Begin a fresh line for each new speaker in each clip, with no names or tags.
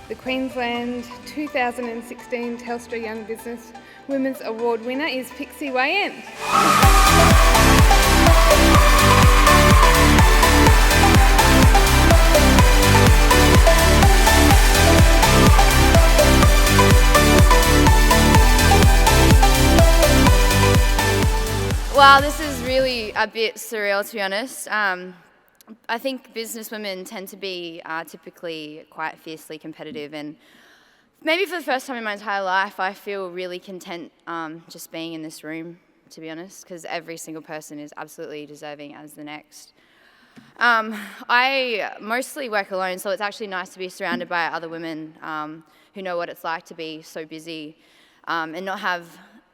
The Queensland 2016 Telstra Young Business Women's Award winner is Pixie Weyand.
Well, this is really a bit surreal, to be honest. I think businesswomen tend to be typically quite fiercely competitive, and maybe for the first time in my entire life, I feel really content just being in this room, to be honest, because every single person is absolutely deserving as the next. I mostly work alone, so it's actually nice to be surrounded by other women who know what it's like to be so busy and not have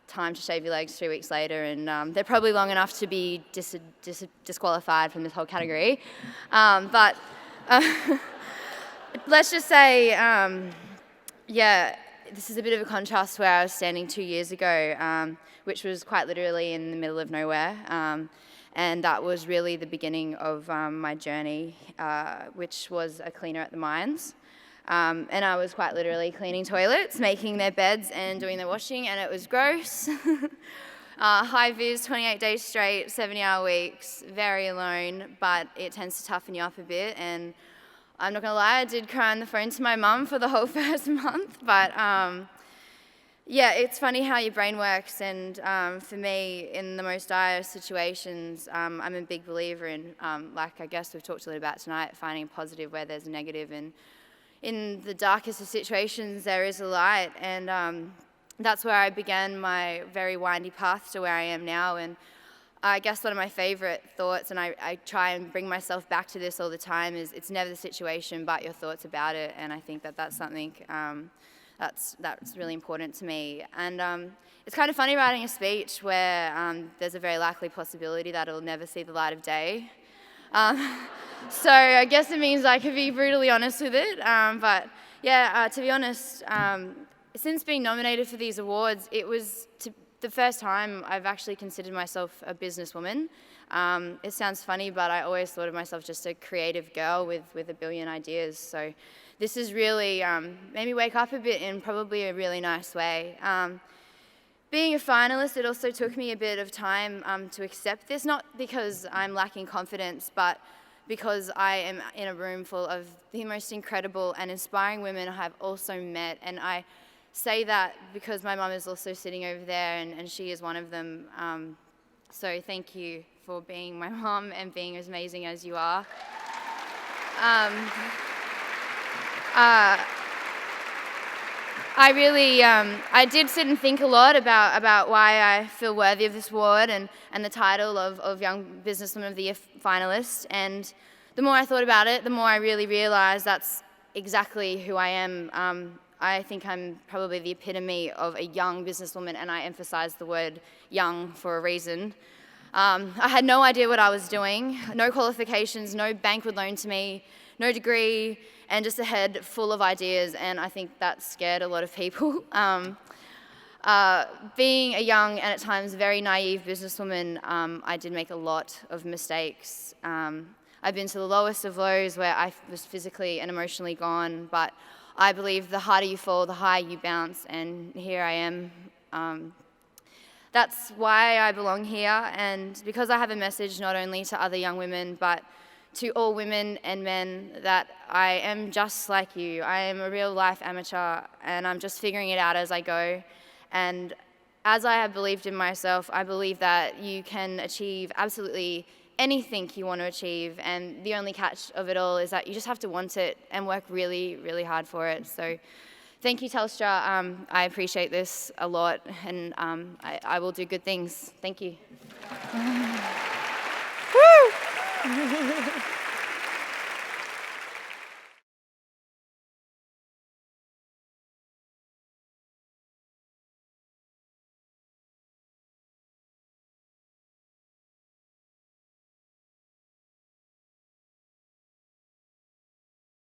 time to shave your legs 3 weeks later, and they're probably long enough to be disqualified from this whole category. But let's just say, yeah, this is a bit of a contrast to where I was standing 2 years ago, which was quite literally in the middle of nowhere. And that was really the beginning of my journey, which was a cleaner at the mines. And I was quite literally cleaning toilets, making their beds and doing their washing, and it was gross. High vis, 28 days straight, 70-hour weeks, very alone, but it tends to toughen you up a bit. And I'm not gonna lie, I did cry on the phone to my mum for the whole first month, but yeah, it's funny how your brain works, and for me, in the most dire situations, I'm a big believer in, like I guess we've talked a little about tonight, finding a positive where there's a negative, and in the darkest of situations, there is a light, and that's where I began my very windy path to where I am now. And I guess one of my favourite thoughts, and I try and bring myself back to this all the time, is it's never the situation but your thoughts about it, and I think that that's something that's really important to me. And it's kind of funny writing a speech where there's a very likely possibility that it'll never see the light of day. So I guess it means I could be brutally honest with it. But yeah, to be honest, since being nominated for these awards, it was the first time I've actually considered myself a businesswoman. It sounds funny, but I always thought of myself just a creative girl with a billion ideas. So this has really made me wake up a bit in probably a really nice way. Being a finalist, it also took me a bit of time to accept this, not because I'm lacking confidence, but because I am in a room full of the most incredible and inspiring women I have also met. And I say that because my mum is also sitting over there, and she is one of them. So thank you for being my mum and being as amazing as you are. I did sit and think a lot about why I feel worthy of this award and the title of Young Businesswoman of the Year finalist. And the more I thought about it, the more I really realised that's exactly who I am. I think I'm probably the epitome of a young businesswoman, and I emphasise the word young for a reason. I had no idea what I was doing, no qualifications, no bank would loan to me, no degree, and just a head full of ideas, and I think that scared a lot of people. Being a young and at times very naive businesswoman, I did make a lot of mistakes. I've been to the lowest of lows where I was physically and emotionally gone, but I believe the harder you fall, the higher you bounce, and here I am. That's why I belong here, and because I have a message not only to other young women, but to all women and men, that I am just like you. I am a real life amateur, and I'm just figuring it out as I go. And as I have believed in myself, I believe that you can achieve absolutely anything you want to achieve, and the only catch of it all is that you just have to want it and work really, really hard for it. So thank you, Telstra. I appreciate this a lot, and I will do good things. Thank you. Woo!